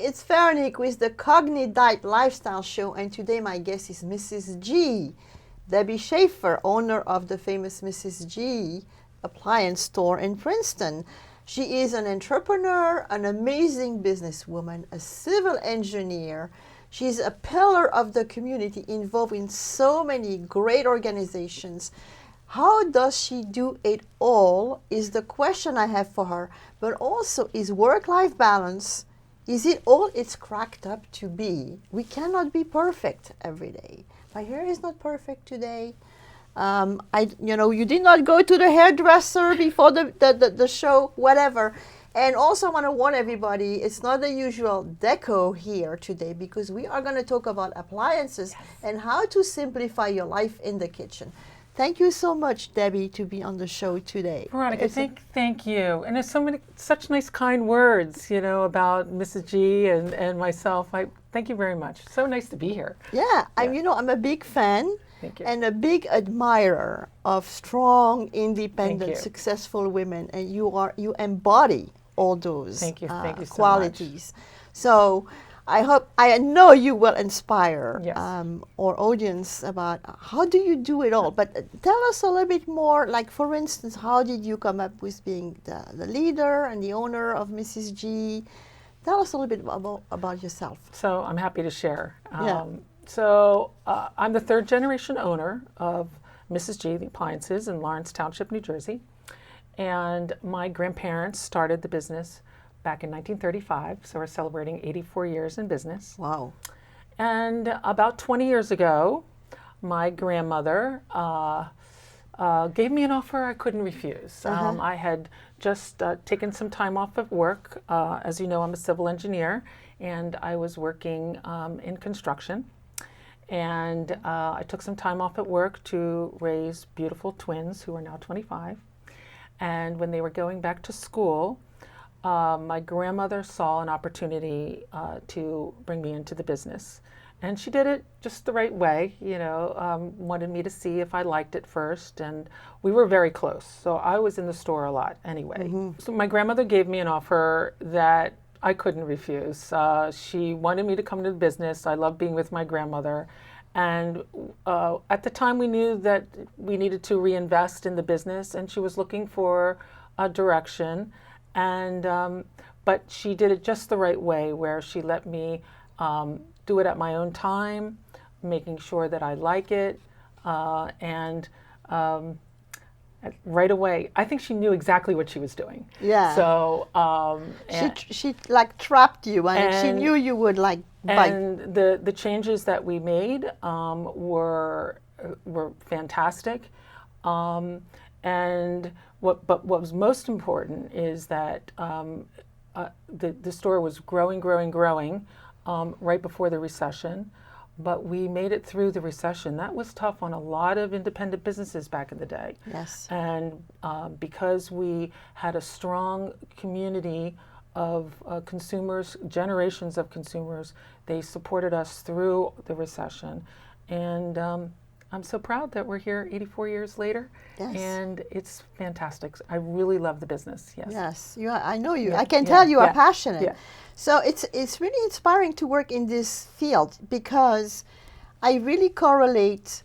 it's Veronique with the CogniDiet Lifestyle Show, and today my guest is Mrs. G, Debbie Schaefer, owner of the famous Mrs. G appliance store in Princeton. She is an entrepreneur, an amazing businesswoman, a civil engineer. She's a pillar of the community involved in so many great organizations. How does she do it all is the question I have for her. But also, is work-life balance, is it all it's cracked up to be? We cannot be perfect every day. My hair is not perfect today. You did not go to the hairdresser before the show, whatever. And also I want to warn everybody, it's not the usual deco here today because we are going to talk about appliances and how to simplify your life in the kitchen. Thank you so much, Debbie, to be on the show today. Veronica, thank you. And there's such nice, kind words, about Mrs. G and myself. Thank you very much. So nice to be here. Yeah. I'm a big fan and a big admirer of strong, independent, successful women, and you embody all those thank you so qualities. Much. So I know you will inspire our audience about how do you do it all. But tell us a little bit more, like for instance, how did you come up with being the leader and the owner of Mrs. G? Tell us a little bit about yourself. So I'm happy to share. So I'm the third generation owner of Mrs. G, the appliances in Lawrence Township, New Jersey. And my grandparents started the business back in 1935, so we're celebrating 84 years in business. Wow. And about 20 years ago, my grandmother gave me an offer I couldn't refuse. I had just taken some time off of work. As you know, I'm a civil engineer, and I was working in construction. And I took some time off at work to raise beautiful twins who are now 25. And when they were going back to school, my grandmother saw an opportunity to bring me into the business. And she did it just the right way, wanted me to see if I liked it first. And we were very close. So I was in the store a lot anyway. So my grandmother gave me an offer that I couldn't refuse. She wanted me to come to the business. I love being with my grandmother. And at the time we knew that we needed to reinvest in the business, and she was looking for a direction. And but she did it just the right way, where she let me do it at my own time, making sure that I like it, and right away, I think she knew exactly what she was doing. Yeah. So she like trapped you, and she knew you would like bite. And the changes that we made were fantastic. And what was most important is that the store was growing right before the recession, but we made it through the recession. That was tough on a lot of independent businesses back in the day. Yes. And because we had a strong community of consumers, generations of consumers, they supported us through the recession. And I'm so proud that we're here 84 years later. Yes. And it's fantastic. I really love the business. Yes. I know you. I can tell you are passionate. Yeah. So it's really inspiring to work in this field, because I really correlate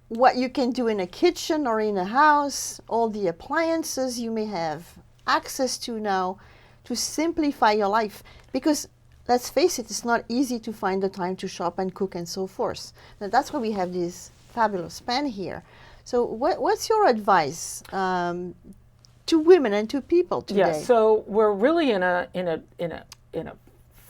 what you can do in a kitchen or in a house, all the appliances you may have access to now, to simplify your life. Because let's face it, it's not easy to find the time to shop and cook and so forth. Now that's why we have this fabulous pen here. So what's your advice to women and to people today? Yeah, so we're really in a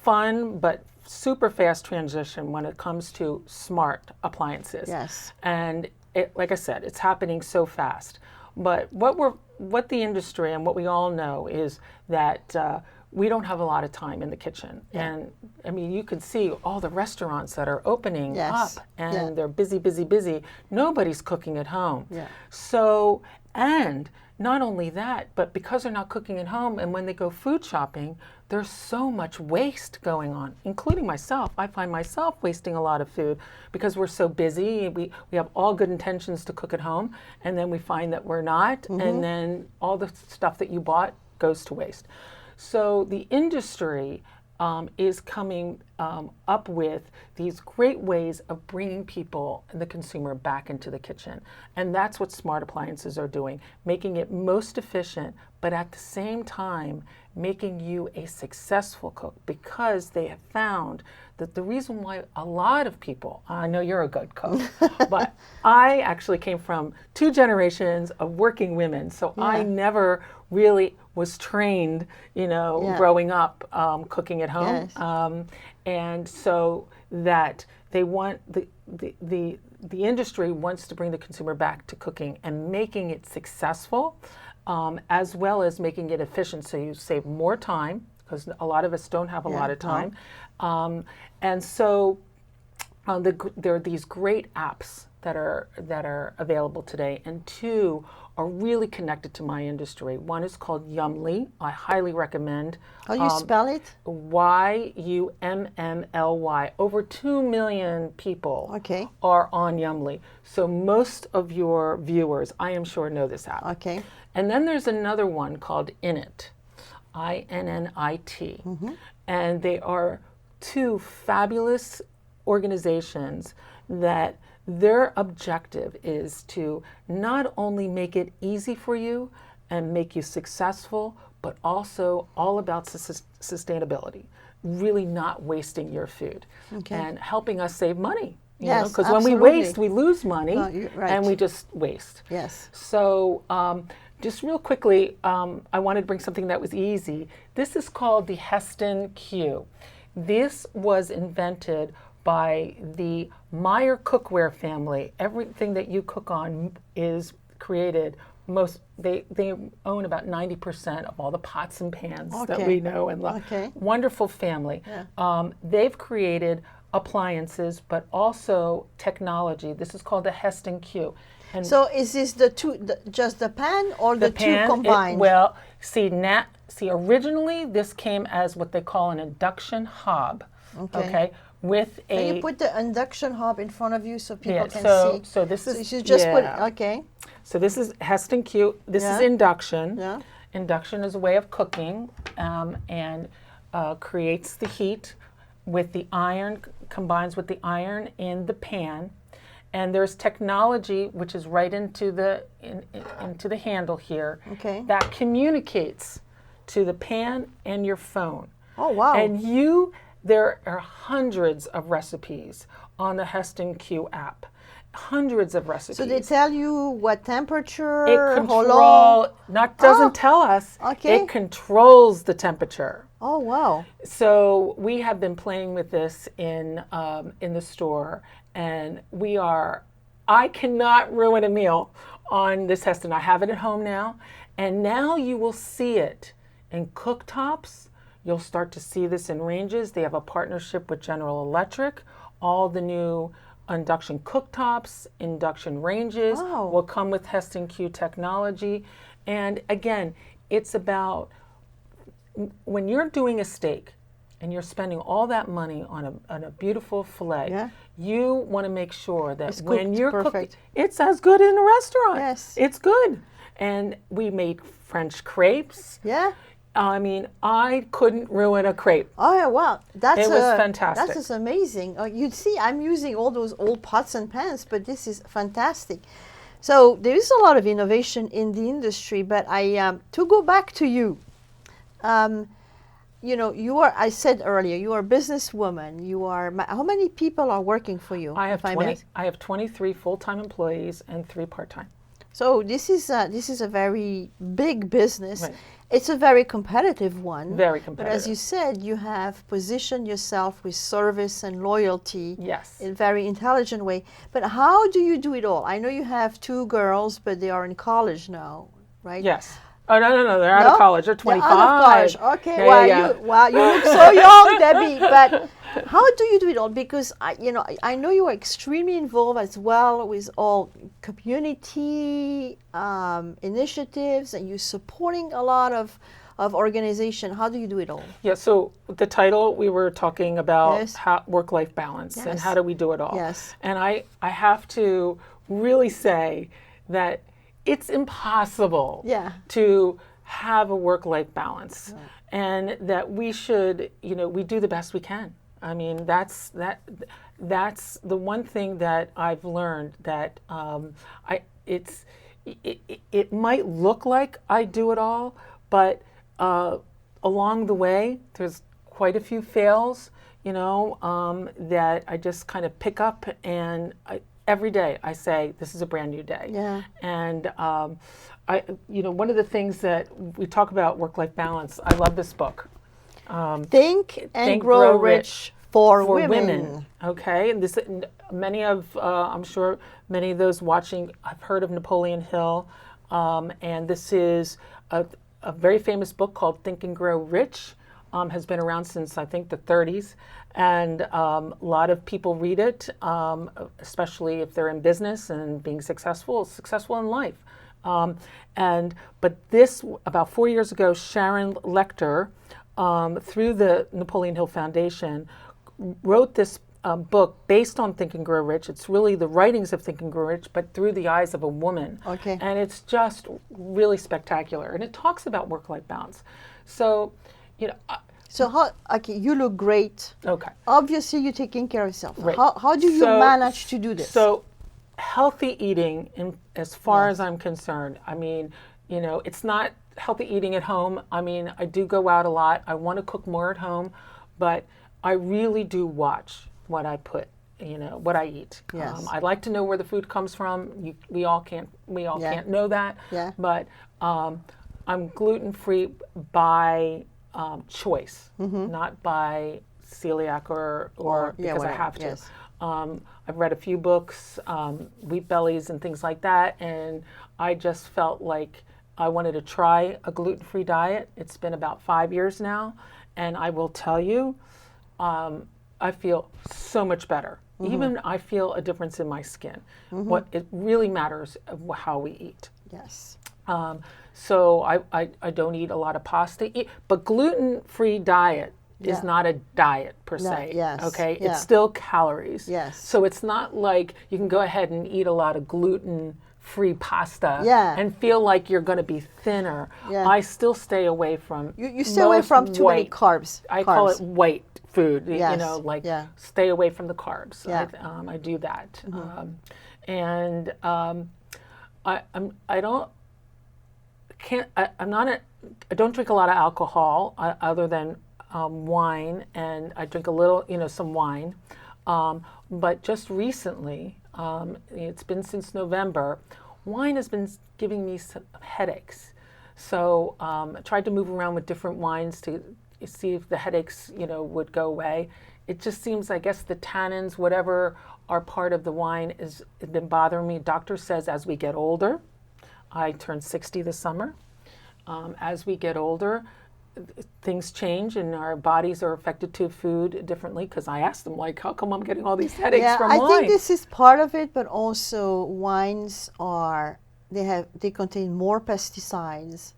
fun but super fast transition when it comes to smart appliances. Yes. And like I said, it's happening so fast. But what the industry and what we all know is that we don't have a lot of time in the kitchen. Yeah. And I mean, you can see all the restaurants that are opening up, and they're busy. Nobody's cooking at home. Yeah. So, and not only that, but because they're not cooking at home, and when they go food shopping, there's so much waste going on, including myself. I find myself wasting a lot of food because we're so busy. We have all good intentions to cook at home, and then we find that we're not, and then all the stuff that you bought goes to waste. So the industry is coming up with these great ways of bringing people and the consumer back into the kitchen. And that's what smart appliances are doing, making it most efficient, but at the same time, making you a successful cook, because they have found that the reason why a lot of people, I know you're a good cook, but I actually came from 2 generations of working women, so I never really was trained, growing up cooking at home. Yes. And so that they want the industry wants to bring the consumer back to cooking and making it successful, as well as making it efficient, so you save more time, because a lot of us don't have a lot of time. And so there are these great apps that are available today, and 2 are really connected to my industry. One is called Yummly. I highly recommend. How do you spell it? Yummly. Over 2 million people are on Yummly. So most of your viewers, I am sure, know this app. Okay. And then there's another one called Innit, INNIT. And they are 2 fabulous organizations that their objective is to not only make it easy for you and make you successful, but also all about sustainability, really not wasting your food and helping us save money. Yes, because when we waste, we lose money, and we just waste. Yes. So just real quickly, I wanted to bring something that was easy. This is called the Heston Q. This was invented by the Meyer cookware family. Everything that you cook on is created. They own about 90% of all the pots and pans that we know and love. Wonderful family. They've created appliances, but also technology. This is called the Heston Q. And so is this just the pan, or the 2 combined? Originally this came as what they call an induction hob. With Can you put the induction hob in front of you so people can see? So this is. So you just put it. So this is Heston Q. This is induction. Induction is a way of cooking, and creates the heat with the iron, combines with the iron in the pan. And there's technology which is right into the handle here that communicates to the pan and your phone. Oh, wow. And there are hundreds of recipes on the Heston Q app. Hundreds of recipes. So they tell you what temperature, doesn't tell us. It controls the temperature. Oh, wow. So we have been playing with this in the store, and I cannot ruin a meal on this Heston. I have it at home now, and now you will see it in cooktops. You'll start to see this in ranges. They have a partnership with General Electric. All the new induction cooktops, induction ranges will come with Heston Q technology. And again, it's about when you're doing a steak and you're spending all that money on a beautiful fillet, you want to make sure that when you're cooking, it's as good in a restaurant. Yes. It's good. And we made French crepes. Yeah. I mean, I couldn't ruin a crepe. Oh, yeah, wow. It was fantastic. That is amazing. You'd see, I'm using all those old pots and pans, but this is fantastic. So there is a lot of innovation in the industry, but to go back to you, I said earlier, you are a businesswoman. How many people are working for you? I have 23 full-time employees and 3 part-time. So this is a very big business. Right. It's a very competitive one. Very competitive. But as you said, you have positioned yourself with service and loyalty in a very intelligent way. But how do you do it all? I know you have 2 girls, but they are in college now, right? Yes. Oh, no, they're out of college. They're 25. They're out of college. Okay. You look so young, Debbie. But how do you do it all? Because I know you are extremely involved as well with all community initiatives, and you're supporting a lot of organization. How do you do it all? Yeah, so the title, we were talking about work-life balance and how do we do it all. Yes. And I have to really say that it's impossible to have a work-life balance, and that we should, we do the best we can. I mean, that's the one thing that I've learned, that it might look like I do it all, but along the way, there's quite a few fails, that I just kind of pick up, and every day I say, this is a brand new day. Yeah. And one of the things that we talk about, work-life balance, I love this book. Think and Grow Rich for Women. Okay, and this, I'm sure many of those watching have heard of Napoleon Hill, and this is a very famous book called Think and Grow Rich. Has been around since, I think, the 30s, and a lot of people read it, especially if they're in business and being successful in life. But this, about 4 years ago, Sharon Lechter, through the Napoleon Hill Foundation, wrote this book based on Think and Grow Rich. It's really the writings of Think and Grow Rich, but through the eyes of a woman. Okay. And it's just really spectacular. And it talks about work-life balance. So, So you look great. Okay. Obviously, you're taking care of yourself. Right. How do you manage to do this? So, healthy eating, as far as I'm concerned, I mean, it's not healthy eating at home. I mean, I do go out a lot. I want to cook more at home, but I really do watch what I put, what I eat. Yes. I like to know where the food comes from. We all can't know that. Yeah. But I'm gluten-free by choice, not by celiac or because I have to. Yes. I've read a few books, Wheat Bellies and things like that, and I just felt like I wanted to try a gluten-free diet. It's been about 5 years now, and I will tell you, I feel so much better. Even I feel a difference in my skin. What it really matters how we eat. Yes. So I don't eat a lot of pasta, but gluten-free diet is not a diet per se. Yes. Okay, Yeah. it's still calories. Yes. So it's not like you can go ahead and eat a lot of gluten-free pasta and feel like you're going to be thinner. Yeah. I still stay away from. You stay away from too many carbs. I call it white food. Yes. Stay away from the carbs. Yeah. I do that, I don't drink a lot of alcohol other than wine, and I drink a little, some wine. But just recently, it's been since November, wine has been giving me some headaches. So I tried to move around with different wines to see if the headaches, would go away. It just seems, I guess, the tannins, whatever are part of the wine, has been bothering me. Doctor says as we get older, I turned 60 this summer. As we get older, things change and our bodies are affected to food differently, because I asked them, how come I'm getting all these headaches from wine? I think this is part of it, but also wines they contain more pesticides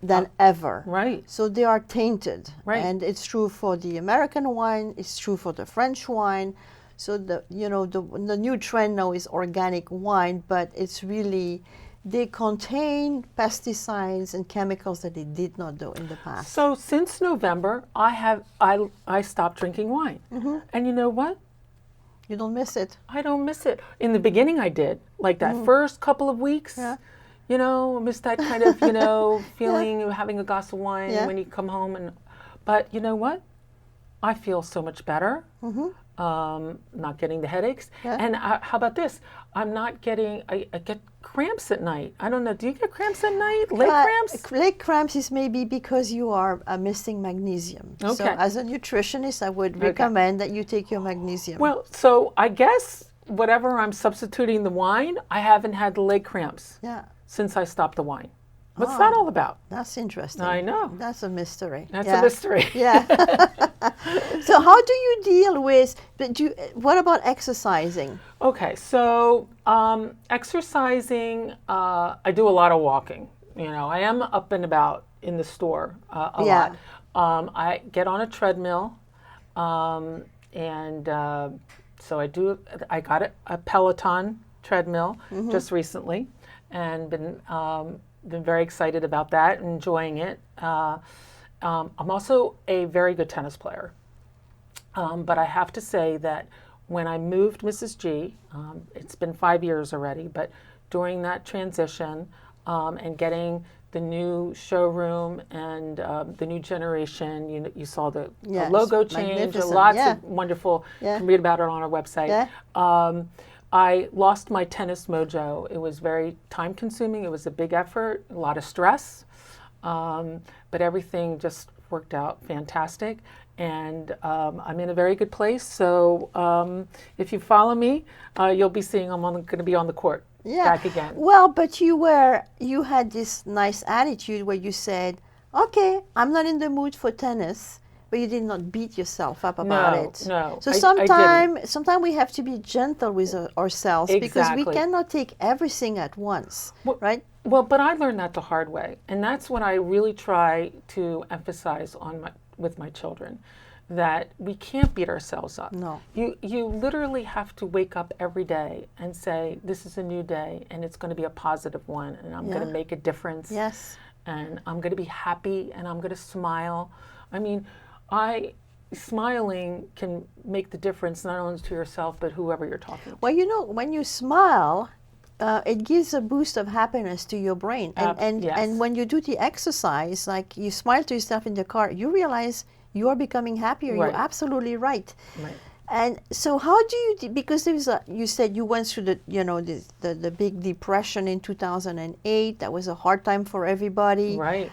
than ever. Right. So they are tainted. Right. And it's true for the American wine, it's true for the French wine. So the new trend now is organic wine, but it's really, they contain pesticides and chemicals that they did not do in the past. So since November, I stopped drinking wine. And you know what? You don't miss it. I don't miss it. In the beginning I did, like that first couple of weeks. Yeah. I missed that kind of, feeling of having a glass of wine when you come home. But you know what? I feel so much better. Not getting the headaches. Yeah. And how about this? I'm not getting, I get cramps at night. I don't know, do you get cramps at night? Leg cramps? Leg cramps is maybe because you are missing magnesium. Okay. So as a nutritionist, I would recommend that you take your magnesium. Well, so I guess whatever I'm substituting the wine, I haven't had the leg cramps since I stopped the wine. What's that all about? That's interesting. I know. That's a mystery. That's a mystery. Yeah. So how do you deal with, what about exercising? Okay, so exercising, I do a lot of walking. I am up and about in the store a lot. I get on a treadmill, and so I got a Peloton treadmill just recently, and been been very excited about that, enjoying it. I'm also a very good tennis player. But I have to say that when I moved Mrs. G, it's been 5 years already, but during that transition and getting the new showroom and the new generation, you saw the logo change, lots of wonderful, you can read about it on our website. I lost my tennis mojo. It was very time consuming. It was a big effort, a lot of stress, but everything just worked out fantastic. And I'm in a very good place. So if you follow me, you'll be seeing I'm going to be on the court back again. Well, but you had this nice attitude where you said, okay, I'm not in the mood for tennis, but you did not beat yourself up about it. No. So sometimes we have to be gentle with ourselves because we cannot take everything at once, right? Well, but I learned that the hard way. And that's what I really try to emphasize with my children, that we can't beat ourselves up. No. You literally have to wake up every day and say, this is a new day and it's going to be a positive one and I'm going to make a difference. Yes. And I'm going to be happy and I'm going to smile. I mean, smiling can make the difference not only to yourself but whoever you're talking to. Well, when you smile, it gives a boost of happiness to your brain. And when you do the exercise, like you smile to yourself in the car, you realize you are becoming happier. You're absolutely right. And so how do you, because you said you went through the big depression in 2008. That was a hard time for everybody. Right.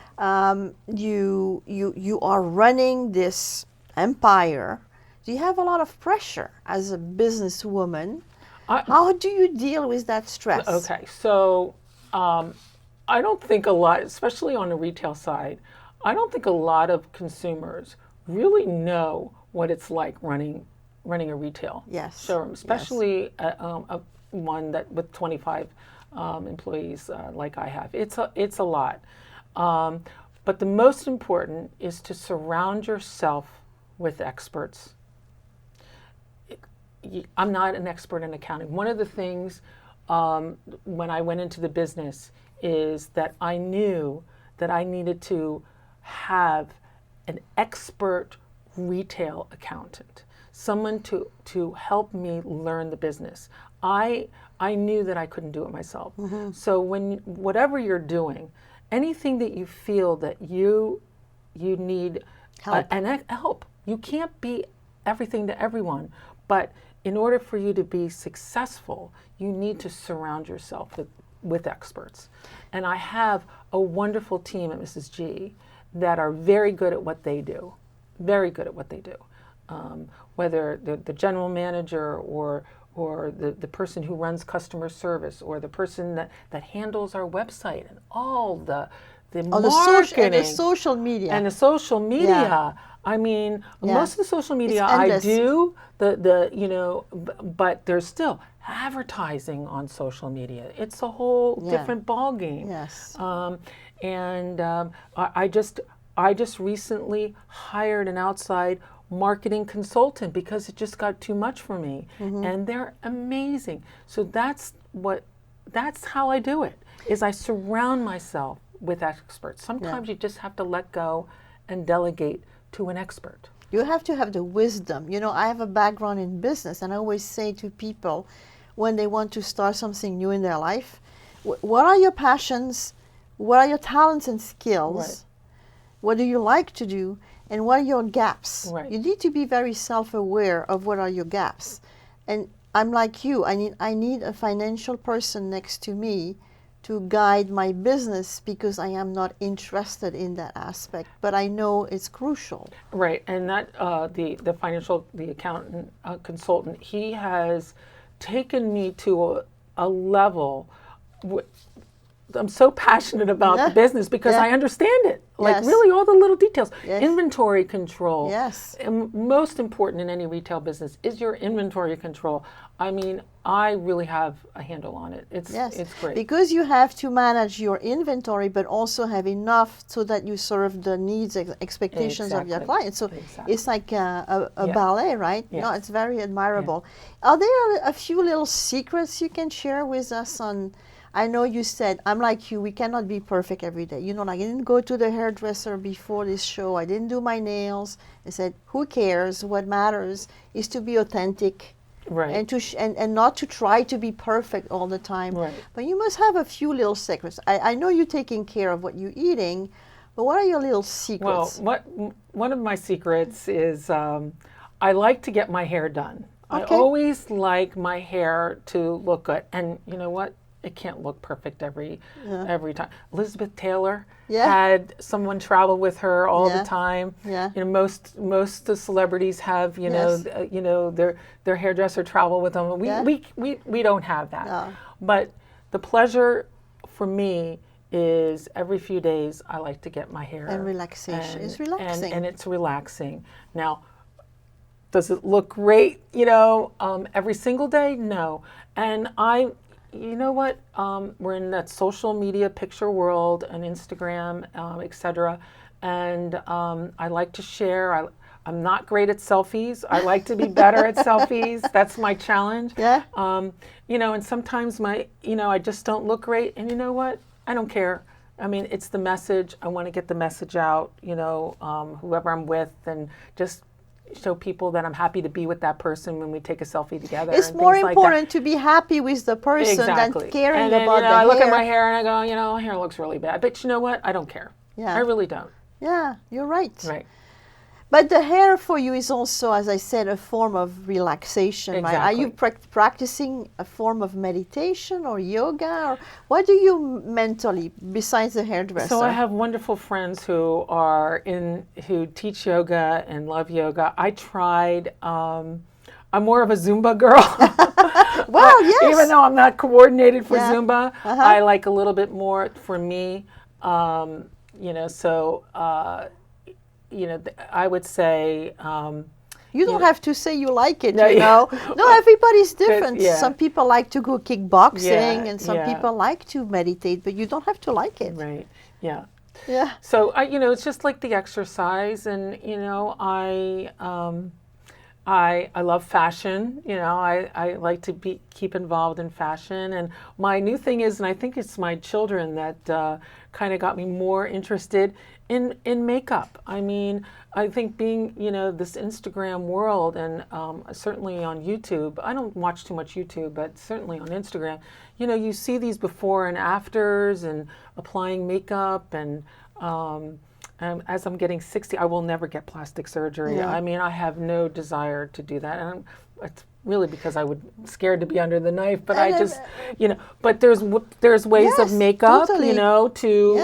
You are running this empire. Do you have a lot of pressure as a businesswoman? How do you deal with that stress? Okay, so I don't think a lot, especially on the retail side, I don't think a lot of consumers really know what it's like running a retail showroom, especially one that with 25 employees like I have. It's a lot. But the most important is to surround yourself with experts. I'm not an expert in accounting. One of the things when I went into the business is that I knew that I needed to have an expert retail accountant, someone to help me learn the business. I knew that I couldn't do it myself. Mm-hmm. So whatever you're doing, anything that you feel that you need help. You can't be everything to everyone, but in order for you to be successful, you need to surround yourself with experts. And I have a wonderful team at Mrs. G that are very good at what they do, very good at what they do. Whether the general manager or the person who runs customer service or the person that handles our website and all the marketing and the social media. Yeah. I mean, most of the social media I do, but there's still advertising on social media. It's a whole different ballgame. Yes. I just recently hired an outside marketing consultant because it just got too much for me. Mm-hmm. And they're amazing. So that's how I do it, is I surround myself with experts. Sometimes you just have to let go and delegate to an expert. You have to have the wisdom. I have a background in business, and I always say to people when they want to start something new in their life, what are your passions? What are your talents and skills? Right. What do you like to do? And what are your gaps? Right. You need to be very self-aware of what are your gaps. And I'm like you. I need a financial person next to me to guide my business because I am not interested in that aspect, but I know it's crucial. Right, and that the accountant consultant, he has taken me to a level. I'm so passionate about the business because I understand it. Like really all the little details. Inventory control. Yes. And most important in any retail business is your inventory control. I mean, I really have a handle on it. It's great. Because you have to manage your inventory, but also have enough so that you serve the needs, expectations of your clients. So it's like a ballet, right? Yes. No, it's very admirable. Yeah. Are there a few little secrets you can share with us on? I know you said, I'm like you, we cannot be perfect every day. You know, like I didn't go to the hairdresser before this show. I didn't do my nails. I said, who cares? What matters is to be authentic. Right. And to and not to try to be perfect all the time. Right. But you must have a few little secrets. I know you're taking care of what you're eating, but what are your little secrets? Well, one of my secrets is I like to get my hair done. Okay. I always like my hair to look good. And you know what? It can't look perfect every time. Elizabeth Taylor had someone travel with her all the time. Yeah. You know, most the celebrities have, you know, their hairdresser travel with them. We don't have that. No. But the pleasure for me is every few days I like to get my hair. And relaxation. It's relaxing. And it's relaxing. Now, does it look great, you know, every single day? No. And you know what? We're in that social media picture world and Instagram, etc. And I like to share. I'm not great at selfies. I like to be better at selfies. That's my challenge. Yeah. You know, and sometimes I just don't look great. And you know what? I don't care. I mean, it's the message. I want to get the message out, you know, whoever I'm with, and just show people that I'm happy to be with that person when we take a selfie together. It's more important to be happy with the person than caring and then, about you know, the I look hair. at my hair and I go, you know, my hair looks really bad. But you know what? I don't care. Yeah. I really don't. Yeah, you're right. Right. But the hair for you is also, as I said, a form of relaxation. Exactly. Right? Are you practicing a form of meditation or yoga? Or what do you mentally, besides the hairdresser? So I have wonderful friends who teach yoga and love yoga. I tried, I'm more of a Zumba girl. Well, yes. Even though I'm not coordinated for Zumba, Uh-huh. I like a little bit more for me. You know, so... you know, I would say... you don't have to say you like it, you know. No, everybody's different. Some people like to go kickboxing and some people like to meditate, but you don't have to like it. Right, yeah. Yeah. So, you know, it's just like the exercise, and, you know, I love fashion. You know, I like to keep involved in fashion. And my new thing is, and I think it's my children that kind of got me more interested in makeup. I mean, I think being, you know, this Instagram world, and certainly on YouTube, I don't watch too much YouTube, but certainly on Instagram, you know, you see these before and afters and applying makeup, and as I'm getting 60, I will never get plastic surgery. Yeah. I mean, I have no desire to do that. And it's really because I would scared to be under the knife, but I just, you know, but there's ways of makeup, totally. you know, to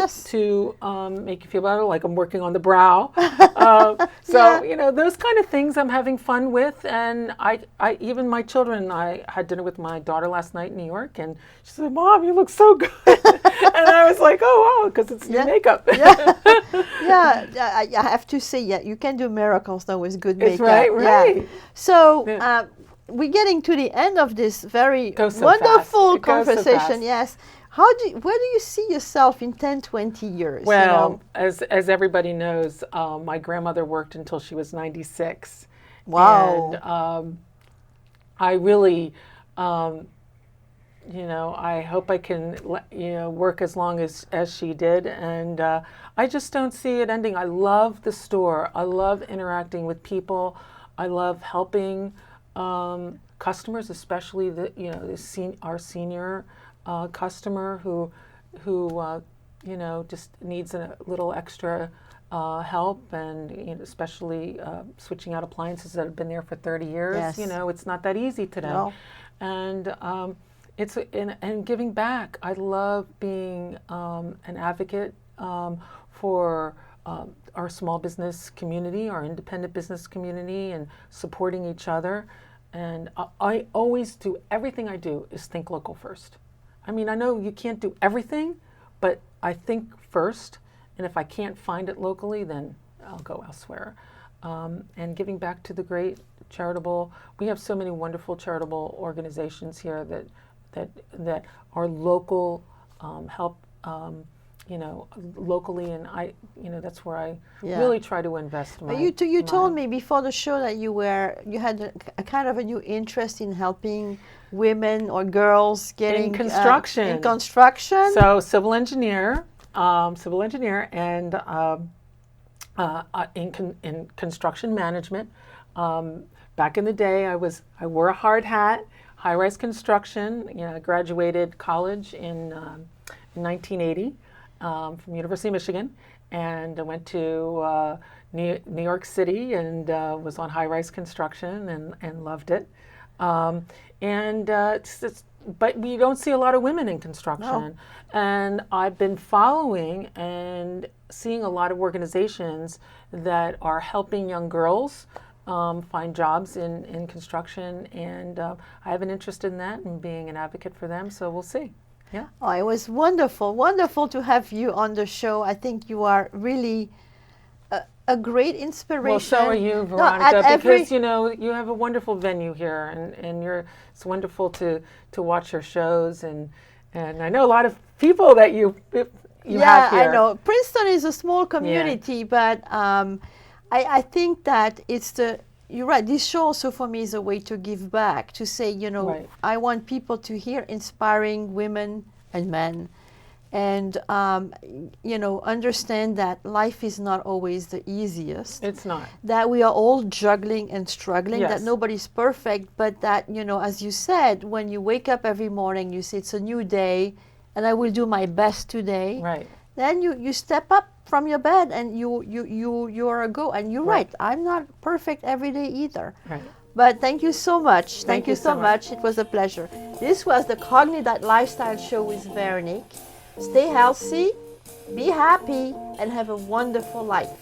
make you feel better. Like I'm working on the brow. You know, those kind of things I'm having fun with. And I even my children, I had dinner with my daughter last night in New York, and she said, "Mom, you look so good." And I was like, "Oh, wow," because it's new makeup. I have to say, you can do miracles though with good makeup. Right. Yeah. So we're getting to the end of this very wonderful conversation. Yes. Where do you see yourself in 10, 20 years? Well, as everybody knows, my grandmother worked until she was 96. Wow. And I really, you know, I hope I can, you know, work as long as she did. And I just don't see it ending. I love the store. I love interacting with people. I love helping customers, especially our senior customer who you know, just needs a little extra help, and you know, especially switching out appliances that have been there for 30 years. Yes. You know, it's not that easy today. No. And and giving back. I love being an advocate for our small business community, our independent business community, and supporting each other. And I always do, everything I do is think local first. I mean, I know you can't do everything, but I think first, and if I can't find it locally, then I'll go elsewhere. And giving back to the great charitable, we have so many wonderful charitable organizations here that are local, help locally, and that's where I Yeah. really try to invest my. You my- told me before the show that you had a kind of a new interest in helping women or girls getting construction. in construction. So civil engineer, and in construction management. Back in the day, I wore a hard hat, high-rise construction. I graduated college in 1980 from University of Michigan, and I went to New York City and was on high-rise construction and loved it. But we don't see a lot of women in construction. No. And I've been following and seeing a lot of organizations that are helping young girls find jobs in construction. And I have an interest in that and being an advocate for them. So we'll see. Yeah. Oh, it was wonderful to have you on the show. I think you are really a great inspiration. Well, so are you, Veronica, because you have a wonderful venue here, and it's wonderful to watch your shows, and I know a lot of people that you have here. Yeah, I know. Princeton is a small community, but I think that you're right. This show also for me is a way to give back, to say, Right. I want people to hear inspiring women and men, and understand that life is not always the easiest. It's not. That we are all juggling and struggling, Yes. that nobody's perfect, but that, as you said, when you wake up every morning, you say it's a new day and I will do my best today. Right. Then you step up from your bed and you are a go. And you're right. I'm not perfect every day either. Right. But thank you so much. Thank you so much. It was a pleasure. This was the CogniDiet Lifestyle Show with Veronique. Stay healthy, be happy, and have a wonderful life.